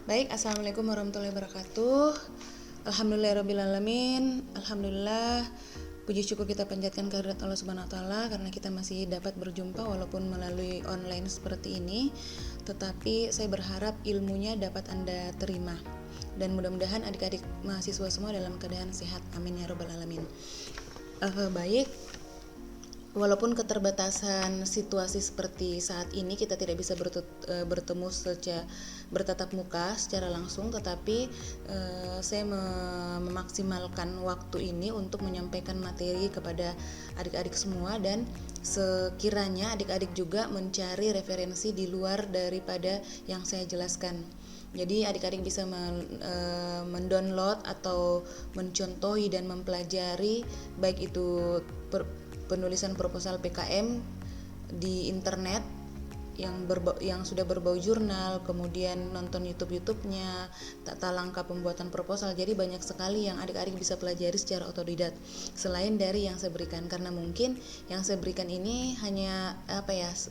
Baik, assalamualaikum warahmatullahi wabarakatuh. Alhamdulillahirobbilalamin. Alhamdulillah, puji syukur kita panjatkan kehadirat Allah Subhanahu Wa Taala karena kita masih dapat berjumpa walaupun melalui online seperti ini. Tetapi saya berharap ilmunya dapat Anda terima dan mudah-mudahan adik-adik mahasiswa semua dalam keadaan sehat. Amin ya robbal alamin. Baik. Walaupun keterbatasan situasi seperti saat ini kita tidak bisa bertemu secara bertatap muka secara langsung, tetapi saya memaksimalkan waktu ini untuk menyampaikan materi kepada adik-adik semua, dan sekiranya adik-adik juga mencari referensi di luar daripada yang saya jelaskan. Jadi adik-adik bisa mendownload atau mencontohi dan mempelajari baik itu penulisan proposal PKM di internet yang sudah berbau jurnal, kemudian nonton YouTube-nya, tata langkah pembuatan proposal. Jadi banyak sekali yang adik-adik bisa pelajari secara otodidak selain dari yang saya berikan, karena mungkin yang saya berikan ini hanya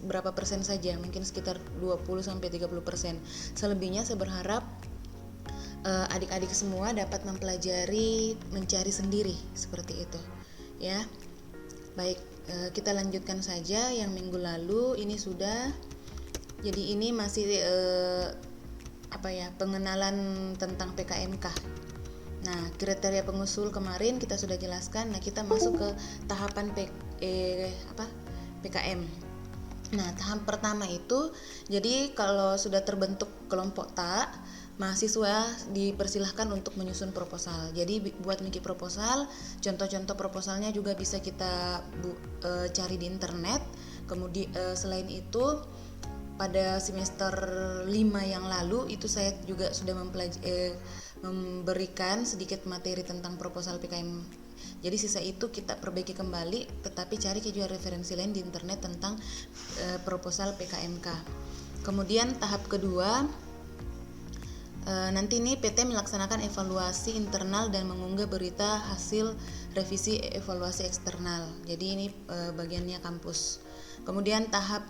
berapa persen saja, mungkin sekitar 20-30%. Selebihnya saya berharap adik-adik semua dapat mempelajari, mencari sendiri seperti itu ya. Baik, kita lanjutkan saja yang minggu lalu. Ini sudah, jadi ini masih pengenalan tentang PKMK. Nah, kriteria pengusul kemarin kita sudah jelaskan. Nah, kita masuk ke tahapan PKM. Nah, tahap pertama itu, jadi kalau sudah terbentuk kelompok tak, mahasiswa dipersilahkan untuk menyusun proposal. Jadi buat bikin proposal, contoh-contoh proposalnya juga bisa kita cari di internet. Kemudian selain itu, pada semester 5 yang lalu itu saya juga sudah memberikan sedikit materi tentang proposal PKM. Jadi sisa itu kita perbaiki kembali, tetapi cari juga referensi lain di internet tentang proposal PKMK. Kemudian tahap kedua, nanti ini PT melaksanakan evaluasi internal dan mengunggah berita hasil revisi evaluasi eksternal. Jadi ini bagiannya kampus. Kemudian tahap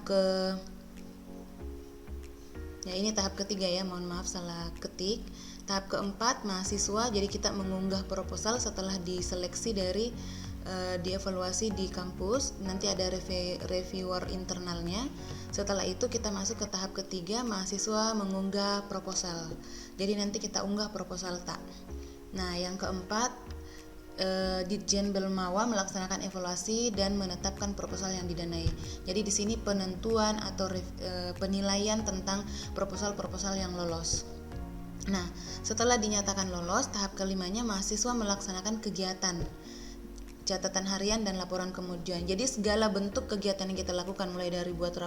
ketiga ya, mohon maaf salah ketik. Tahap keempat, mahasiswa, jadi kita mengunggah proposal setelah diseleksi dari dievaluasi di kampus, nanti ada reviewer internalnya. Setelah itu kita masuk ke tahap ketiga, mahasiswa mengunggah proposal. Jadi nanti kita unggah proposal tak. Nah, yang keempat, Ditjen Belmawa melaksanakan evaluasi dan menetapkan proposal yang didanai. Jadi di sini penentuan atau penilaian tentang proposal-proposal yang lolos. Nah, setelah dinyatakan lolos, tahap kelimanya mahasiswa melaksanakan kegiatan catatan harian dan laporan kemudian. Jadi segala bentuk kegiatan yang kita lakukan, mulai dari buat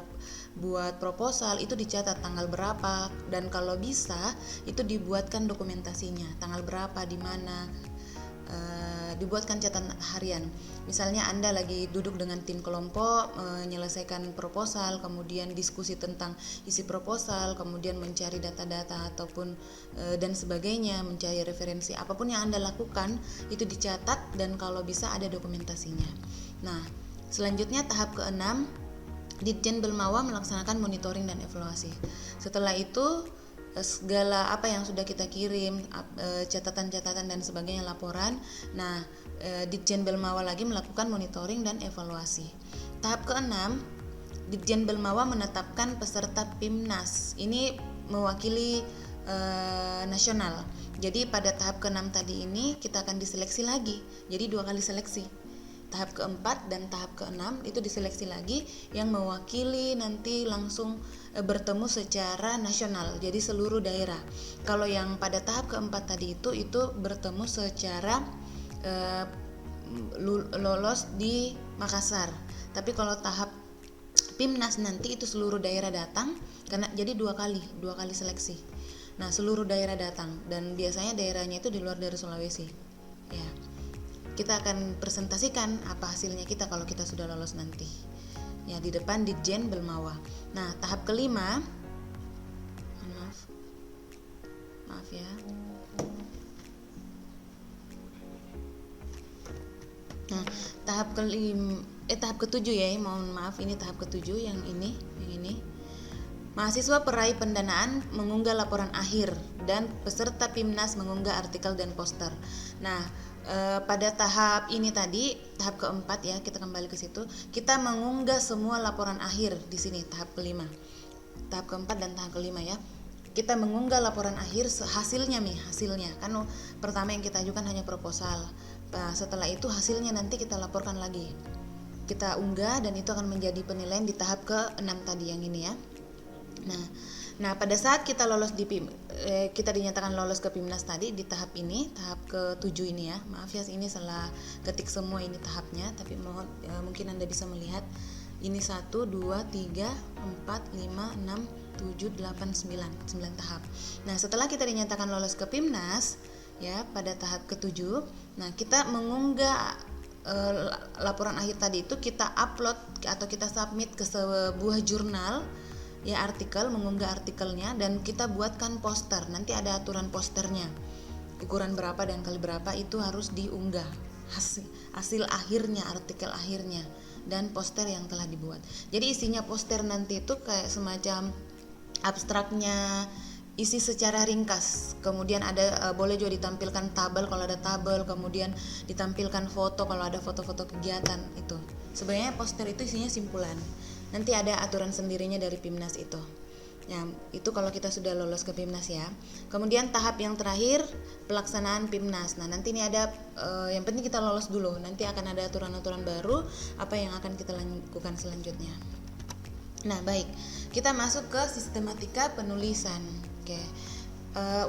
proposal itu dicatat tanggal berapa, dan kalau bisa itu dibuatkan dokumentasinya, tanggal berapa, di mana, dibuatkan catatan harian. Misalnya Anda lagi duduk dengan tim kelompok menyelesaikan proposal, kemudian diskusi tentang isi proposal, kemudian mencari data-data ataupun dan sebagainya, mencari referensi, apapun yang Anda lakukan itu dicatat dan kalau bisa ada dokumentasinya. Nah, selanjutnya tahap ke-6, Ditjen Belmawa melaksanakan monitoring dan evaluasi. Setelah itu segala apa yang sudah kita kirim, catatan-catatan dan sebagainya, laporan. Nah, Ditjen Belmawa lagi melakukan monitoring dan evaluasi. Tahap ke-6, Ditjen Belmawa menetapkan peserta PIMNAS. Ini mewakili nasional. Jadi pada tahap ke-6 tadi ini kita akan diseleksi lagi. Jadi 2 kali seleksi. Tahap ke-4 dan tahap ke-6 itu diseleksi lagi, yang mewakili nanti langsung bertemu secara nasional, jadi seluruh daerah. Kalau yang pada tahap ke-4 tadi itu bertemu secara lolos di Makassar. Tapi kalau tahap PIMNAS nanti itu seluruh daerah datang, karena jadi dua kali seleksi. Nah, seluruh daerah datang, dan biasanya daerahnya itu di luar dari Sulawesi ya. Kita akan presentasikan apa hasilnya kita kalau kita sudah lolos nanti ya, di depan Ditjen Belmawa. Nah, tahap kelima, maaf ya. Nah, tahap ketujuh ya, mohon maaf, ini tahap ketujuh yang ini. Mahasiswa peraih pendanaan mengunggah laporan akhir dan peserta PIMNAS mengunggah artikel dan poster. Nah, pada tahap ini tadi, tahap keempat ya, kita kembali ke situ. Kita mengunggah semua laporan akhir di sini tahap kelima. Tahap keempat dan tahap kelima ya. Kita mengunggah laporan akhir hasilnya kan pertama yang kita ajukan hanya proposal. Nah, setelah itu hasilnya nanti kita laporkan lagi. Kita unggah dan itu akan menjadi penilaian di tahap ke-6 tadi yang ini ya. Nah, pada saat kita lolos kita dinyatakan lolos ke PIMNAS tadi di tahap ini, tahap ke-7 ini ya. Maaf ya, ini salah ketik semua ini tahapnya, tapi mohon mungkin Anda bisa melihat ini 1 2 3 4 5 6 7 8 9 tahap. Nah, setelah kita dinyatakan lolos ke PIMNAS ya pada tahap ke-7, nah kita mengunggah laporan akhir tadi itu kita upload atau kita submit ke sebuah jurnal ya, artikel, mengunggah artikelnya dan kita buatkan poster. Nanti ada aturan posternya, ukuran berapa dan kali berapa itu harus diunggah hasil akhirnya, artikel akhirnya dan poster yang telah dibuat. Jadi isinya poster nanti itu kayak semacam abstraknya, isi secara ringkas, kemudian ada boleh juga ditampilkan tabel kalau ada tabel, kemudian ditampilkan foto kalau ada foto-foto kegiatan. Itu sebenarnya poster itu isinya simpulan, nanti ada aturan sendirinya dari PIMNAS itu ya. Itu kalau kita sudah lolos ke PIMNAS ya. Kemudian tahap yang terakhir pelaksanaan PIMNAS. Nah, nanti ini ada yang penting kita lolos dulu, nanti akan ada aturan-aturan baru apa yang akan kita lakukan selanjutnya. Nah, baik, kita masuk ke sistematika penulisan. Oke.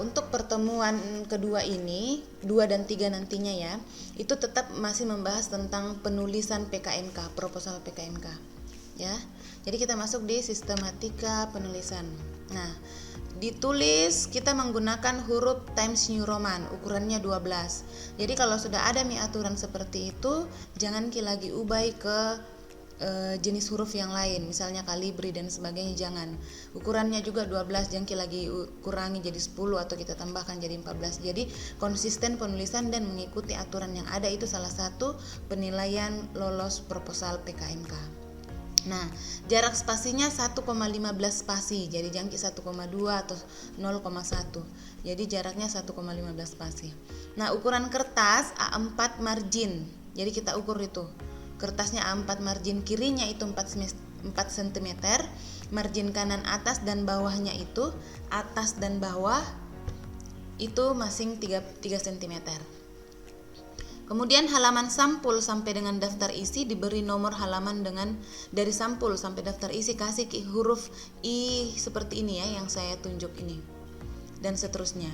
Untuk pertemuan kedua ini, 2 dan 3 nantinya ya, itu tetap masih membahas tentang penulisan PKMK, proposal PKMK. Ya. Jadi kita masuk di sistematika penulisan. Nah, ditulis kita menggunakan huruf Times New Roman, ukurannya 12. Jadi kalau sudah ada aturan seperti itu, jangan lagi ubah ke jenis huruf yang lain, misalnya kalibri dan sebagainya, jangan. Ukurannya juga 12, jangan lagi kurangi jadi 10 atau kita tambahkan jadi 14. Jadi konsisten penulisan dan mengikuti aturan yang ada itu salah satu penilaian lolos proposal PKMK. Nah, jarak spasinya 1,15 spasi, jadi jangan 1,2 atau 0,1. Jadi jaraknya 1,15 spasi. Nah, ukuran kertas A4 margin, jadi kita ukur itu. Kertasnya A4 margin kirinya itu 4 cm, margin kanan atas dan bawahnya itu, atas dan bawah itu masing 3 cm. Kemudian halaman sampul sampai dengan daftar isi diberi nomor halaman dengan dari sampul sampai daftar isi kasih huruf I seperti ini ya yang saya tunjuk ini. Dan seterusnya.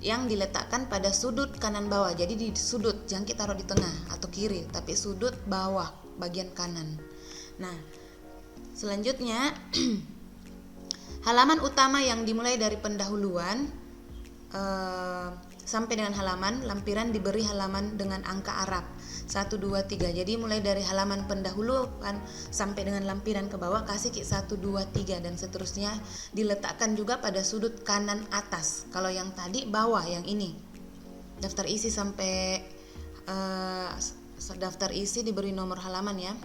Yang diletakkan pada sudut kanan bawah. Jadi di sudut, jangan kita taruh di tengah atau kiri, tapi sudut bawah bagian kanan. Nah, selanjutnya halaman utama yang dimulai dari pendahuluan sampai dengan halaman lampiran diberi halaman dengan angka Arab 1, 2, 3. Jadi mulai dari halaman pendahuluan sampai dengan lampiran ke bawah kasih 1, 2, 3 dan seterusnya, diletakkan juga pada sudut kanan atas. Kalau yang tadi bawah, yang ini daftar isi sampai daftar isi diberi nomor halaman ya.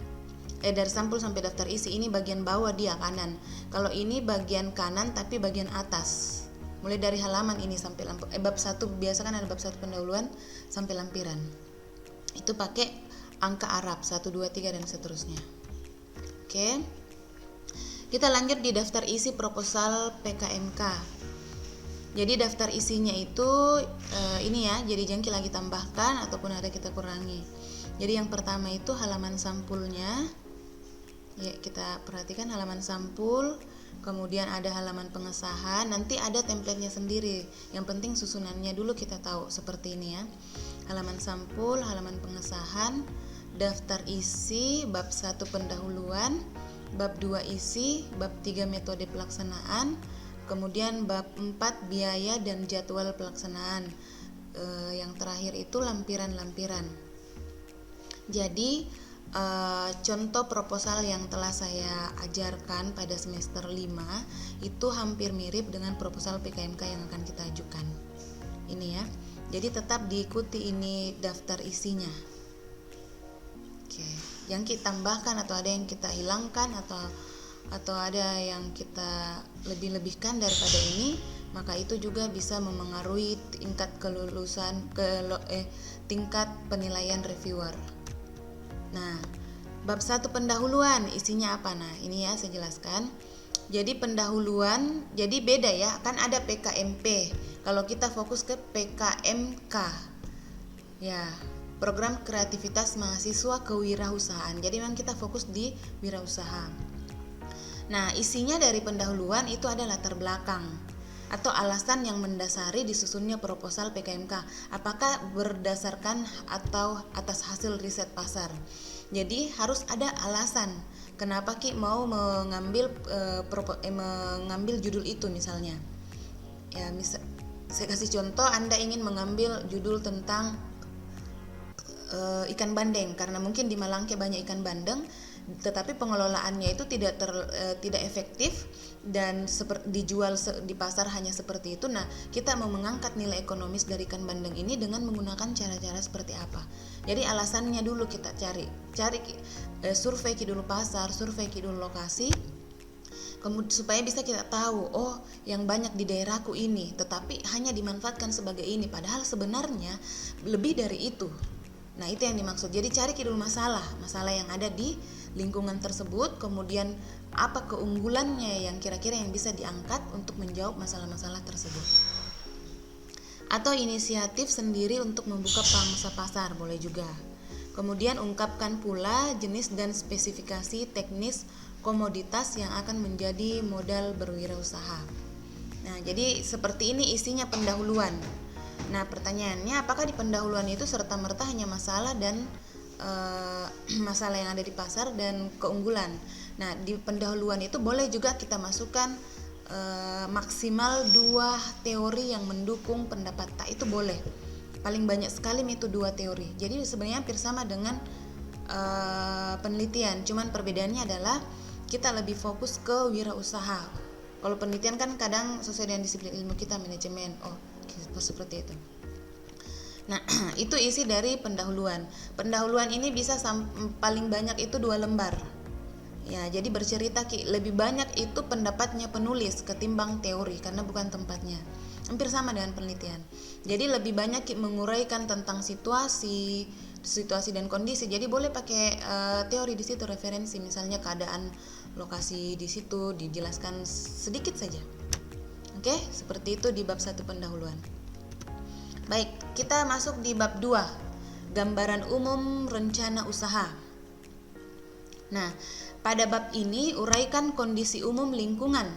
Dari sampul sampai daftar isi ini bagian bawah dia kanan. Kalau ini bagian kanan tapi bagian atas. Mulai dari halaman ini sampai bab 1, biasa kan ada bab 1 pendahuluan sampai lampiran. Itu pakai angka Arab 1, 2, 3 dan seterusnya. Oke. Kita lanjut di daftar isi proposal PKMK. Jadi daftar isinya itu ini ya, jadi jangan lagi tambahkan ataupun ada kita kurangi. Jadi yang pertama itu halaman sampulnya. Ya, kita perhatikan halaman sampul. Kemudian ada halaman pengesahan, nanti ada template-nya sendiri. Yang penting susunannya dulu kita tahu seperti ini ya. Halaman sampul, halaman pengesahan, daftar isi, bab 1 pendahuluan, bab 2 isi, bab 3 metode pelaksanaan, kemudian bab 4 biaya dan jadwal pelaksanaan. Yang terakhir itu lampiran-lampiran. Jadi contoh proposal yang telah saya ajarkan pada semester 5 itu hampir mirip dengan proposal PKMK yang akan kita ajukan. Ini ya. Jadi tetap diikuti ini daftar isinya. Oke. Yang kita tambahkan atau ada yang kita hilangkan atau atau ada yang kita lebih-lebihkan daripada ini, maka itu juga bisa memengaruhi tingkat tingkat penilaian reviewer. Nah, bab 1 pendahuluan isinya apa? Nah, ini ya saya jelaskan. Jadi pendahuluan, jadi beda ya, kan ada PKMP. Kalau kita fokus ke PKMK. Ya, program kreativitas mahasiswa kewirausahaan. Jadi memang kita fokus di wirausaha. Nah, isinya dari pendahuluan itu ada latar belakang atau alasan yang mendasari disusunnya proposal PKMK. Apakah berdasarkan atau atas hasil riset pasar. Jadi harus ada alasan kenapa Ki mau mengambil judul itu misalnya. Ya, saya kasih contoh, Anda ingin mengambil judul tentang ikan bandeng karena mungkin di Malang banyak ikan bandeng, tetapi pengelolaannya itu tidak efektif dan dijual di pasar hanya seperti itu. Nah, kita mau mengangkat nilai ekonomis dari ikan bandeng ini dengan menggunakan cara-cara seperti apa. Jadi alasannya dulu kita cari survei dulu pasar, survei dulu lokasi, kemudian supaya bisa kita tahu, oh yang banyak di daerahku ini, tetapi hanya dimanfaatkan sebagai ini, padahal sebenarnya lebih dari itu. Nah, itu yang dimaksud. Jadi cari dulu masalah yang ada di lingkungan tersebut, kemudian apa keunggulannya yang kira-kira yang bisa diangkat untuk menjawab masalah-masalah tersebut. Atau inisiatif sendiri untuk membuka pangsa pasar, boleh juga. Kemudian ungkapkan pula jenis dan spesifikasi teknis komoditas yang akan menjadi modal berwirausaha. Nah, jadi seperti ini isinya pendahuluan. Nah, pertanyaannya, apakah di pendahuluan itu serta-merta hanya masalah dan masalah yang ada di pasar dan keunggulan. Nah, di pendahuluan itu boleh juga kita masukkan maksimal 2 teori yang mendukung pendapat tak, itu boleh. Paling banyak sekali itu 2 teori. Jadi sebenarnya hampir sama dengan penelitian, cuman perbedaannya adalah kita lebih fokus ke wirausaha. Kalau penelitian kan kadang sesuai dengan disiplin ilmu kita, manajemen. Oh, seperti itu. Nah, itu isi dari pendahuluan. Pendahuluan ini bisa paling banyak itu 2 lembar. Ya, jadi bercerita lebih banyak itu pendapatnya penulis ketimbang teori karena bukan tempatnya. Hampir sama dengan penelitian. Jadi lebih banyak menguraikan tentang situasi dan kondisi. Jadi boleh pakai teori di situ, referensi, misalnya keadaan lokasi di situ dijelaskan sedikit saja. Oke, seperti itu di bab 1 pendahuluan. Baik, kita masuk di bab 2, gambaran umum rencana usaha. Nah, pada bab ini uraikan kondisi umum lingkungan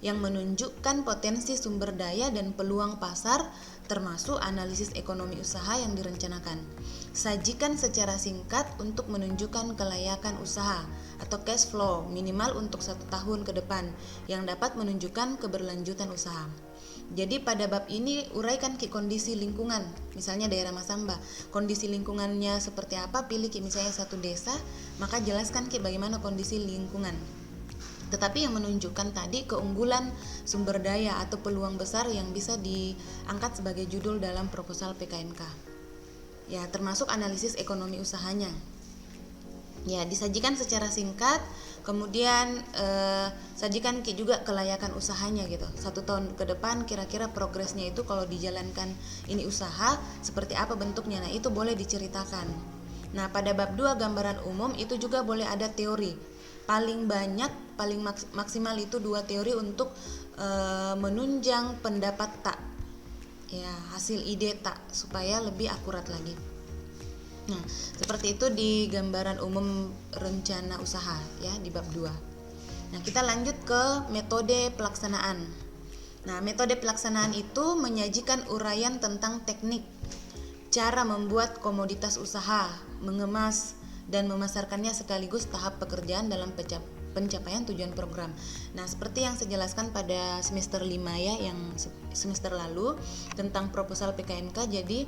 yang menunjukkan potensi sumber daya dan peluang pasar, termasuk analisis ekonomi usaha yang direncanakan. Sajikan secara singkat untuk menunjukkan kelayakan usaha atau cash flow minimal untuk 1 tahun ke depan yang dapat menunjukkan keberlanjutan usaha. Jadi pada bab ini uraikan kondisi lingkungan, misalnya daerah Masamba, kondisi lingkungannya seperti apa, pilih misalnya satu desa, maka jelaskan bagaimana kondisi lingkungan. Tetapi yang menunjukkan tadi keunggulan sumber daya atau peluang besar yang bisa diangkat sebagai judul dalam proposal PKMK. Ya, termasuk analisis ekonomi usahanya. Ya, disajikan secara singkat, kemudian sajikan juga kelayakan usahanya gitu. 1 tahun ke depan kira-kira progresnya itu kalau dijalankan ini usaha seperti apa bentuknya. Nah, itu boleh diceritakan. Nah, pada bab 2 gambaran umum itu juga boleh ada teori. Paling maksimal itu 2 teori untuk menunjang pendapat tak. Ya, hasil ide tak supaya lebih akurat lagi. Nah, seperti itu di gambaran umum rencana usaha ya di bab 2. Nah, kita lanjut ke metode pelaksanaan. Nah, metode pelaksanaan itu menyajikan uraian tentang teknik, cara membuat komoditas usaha, mengemas dan memasarkannya sekaligus tahap pekerjaan dalam pencapaian tujuan program. Nah, seperti yang saya jelaskan pada semester 5 ya, yang semester lalu tentang proposal PKMK. Jadi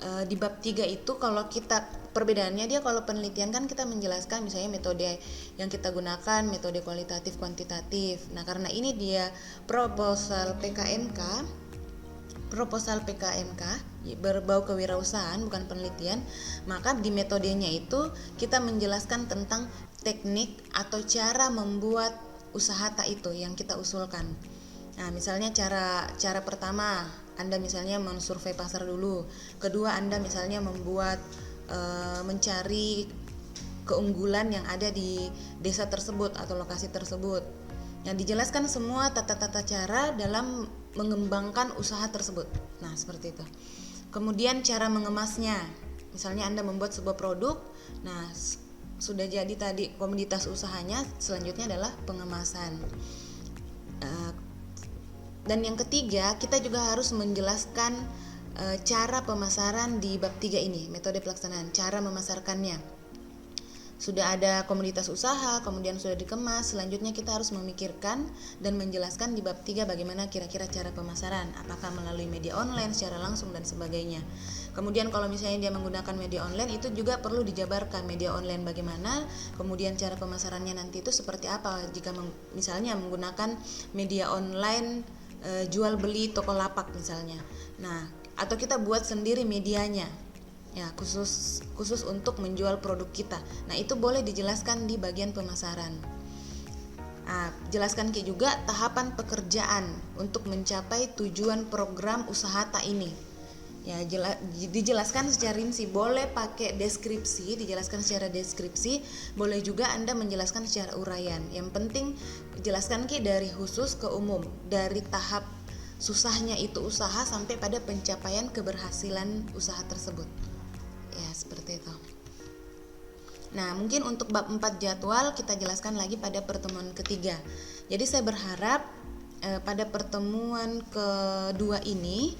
di bab 3 itu kalau kita perbedaannya, dia kalau penelitian kan kita menjelaskan misalnya metode yang kita gunakan, metode kualitatif kuantitatif. Nah, karena ini dia proposal PKMK, proposal PKMK berbau kewirausahaan bukan penelitian, maka di metodenya itu kita menjelaskan tentang teknik atau cara membuat usaha tak itu yang kita usulkan. Nah, misalnya cara pertama Anda misalnya mensurvei pasar dulu. Kedua, Anda misalnya membuat mencari keunggulan yang ada di desa tersebut atau lokasi tersebut. Yang dijelaskan semua tata-tata cara dalam mengembangkan usaha tersebut. Nah, seperti itu. Kemudian cara mengemasnya. Misalnya Anda membuat sebuah produk, nah sudah jadi tadi komoditas usahanya, selanjutnya adalah pengemasan. Dan yang ketiga, kita juga harus menjelaskan cara pemasaran di bab 3 ini, metode pelaksanaan, cara memasarkannya. Sudah ada komoditas usaha, kemudian sudah dikemas, selanjutnya kita harus memikirkan dan menjelaskan di bab 3 bagaimana kira-kira cara pemasaran, apakah melalui media online, secara langsung, dan sebagainya. Kemudian kalau misalnya dia menggunakan media online, itu juga perlu dijabarkan media online bagaimana, kemudian cara pemasarannya nanti itu seperti apa jika misalnya menggunakan media online jual beli toko lapak misalnya. Nah, atau kita buat sendiri medianya. Ya, khusus untuk menjual produk kita. Nah, itu boleh dijelaskan di bagian pemasaran. Nah, jelaskan juga tahapan pekerjaan untuk mencapai tujuan program usaha tak ini. Ya, dijelaskan secara rinci, boleh pakai deskripsi, dijelaskan secara deskripsi, boleh juga Anda menjelaskan secara uraian. Yang penting jelaskan dari khusus ke umum, dari tahap susahnya itu usaha sampai pada pencapaian keberhasilan usaha tersebut. Ya, seperti itu. Nah, mungkin untuk bab 4 jadwal kita jelaskan lagi pada pertemuan ketiga. Jadi saya berharap pada pertemuan kedua ini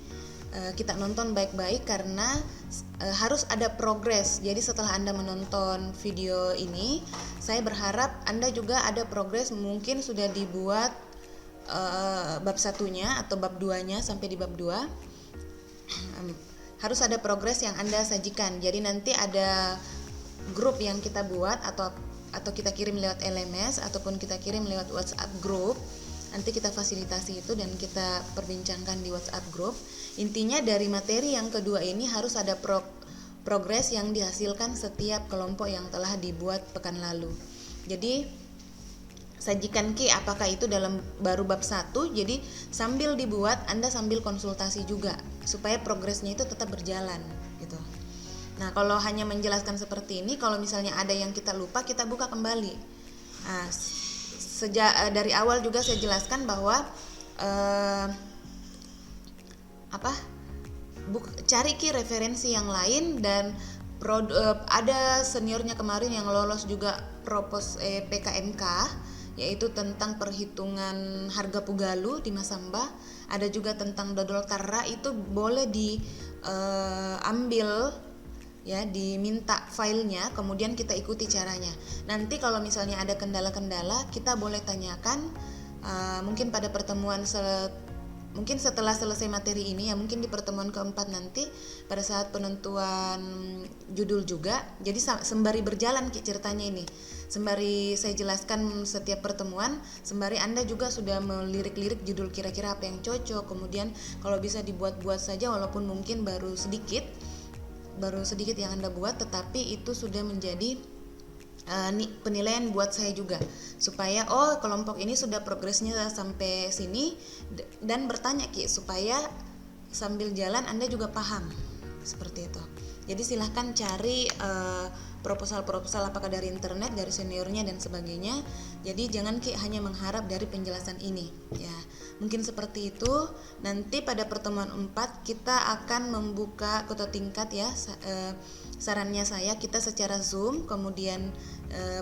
kita nonton baik-baik karena harus ada progres. Jadi setelah Anda menonton video ini, saya berharap Anda juga ada progres, mungkin sudah dibuat bab 1-nya atau bab 2-nya sampai di bab 2. Harus ada progres yang Anda sajikan. Jadi nanti ada grup yang kita buat atau kita kirim lewat LMS ataupun kita kirim lewat WhatsApp group. Nanti kita fasilitasi itu dan kita perbincangkan di WhatsApp group. Intinya dari materi yang kedua ini harus ada progres yang dihasilkan setiap kelompok yang telah dibuat pekan lalu. Jadi sajikan apakah itu dalam baru bab 1, jadi sambil dibuat Anda sambil konsultasi juga supaya progresnya itu tetap berjalan gitu. Nah, kalau hanya menjelaskan seperti ini, kalau misalnya ada yang kita lupa, kita buka kembali. Nah, dari awal juga saya jelaskan bahwa cari referensi yang lain, dan ada seniornya kemarin yang lolos juga PKMK, yaitu tentang perhitungan harga pugalu di Masamba. Ada juga tentang dodol karra, itu boleh diambil ya, diminta filenya, kemudian kita ikuti caranya. Nanti kalau misalnya ada kendala-kendala, kita boleh tanyakan mungkin pada pertemuan mungkin setelah selesai materi ini ya, mungkin di pertemuan keempat nanti pada saat penentuan judul juga. Jadi sembari berjalan ceritanya ini, sembari saya jelaskan setiap pertemuan, sembari Anda juga sudah melirik-lirik judul kira-kira apa yang cocok. Kemudian kalau bisa dibuat-buat saja, walaupun mungkin baru sedikit yang Anda buat, tetapi itu sudah menjadi penilaian buat saya juga, supaya kelompok ini sudah progresnya sampai sini, dan bertanya supaya sambil jalan Anda juga paham seperti itu. Jadi silahkan cari proposal apakah dari internet, dari seniornya dan sebagainya. Jadi jangan hanya mengharap dari penjelasan ini ya. Mungkin seperti itu. Nanti pada pertemuan 4 kita akan membuka ketua tingkat ya. Sarannya saya, kita secara Zoom, kemudian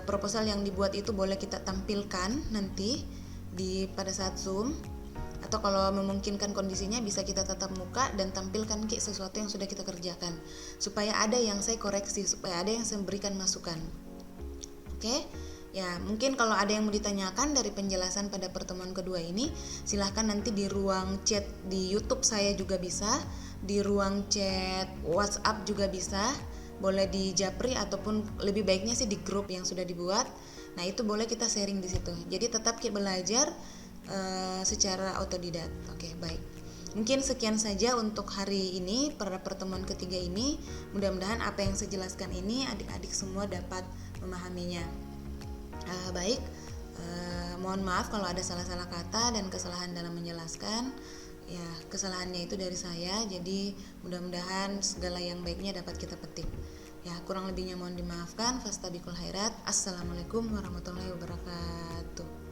proposal yang dibuat itu boleh kita tampilkan nanti pada saat Zoom, atau kalau memungkinkan kondisinya bisa kita tatap muka dan tampilkan sesuatu yang sudah kita kerjakan, supaya ada yang saya koreksi, supaya ada yang saya berikan masukan. Oke? Ya, mungkin kalau ada yang mau ditanyakan dari penjelasan pada pertemuan kedua ini, silahkan nanti di ruang chat di YouTube saya juga bisa, di ruang chat WhatsApp juga bisa, boleh di Japri ataupun lebih baiknya sih di grup yang sudah dibuat. Nah, itu boleh kita sharing di situ. Jadi tetap belajar secara otodidak. Oke, baik. Mungkin sekian saja untuk hari ini pada pertemuan ketiga ini. Mudah-mudahan apa yang saya jelaskan ini adik-adik semua dapat memahaminya. Baik, mohon maaf kalau ada salah-salah kata dan kesalahan dalam menjelaskan. Ya, kesalahannya itu dari saya. Jadi mudah-mudahan segala yang baiknya dapat kita petik. Ya, kurang lebihnya mohon dimaafkan. Fastabiqul khairat. Assalamualaikum warahmatullahi wabarakatuh.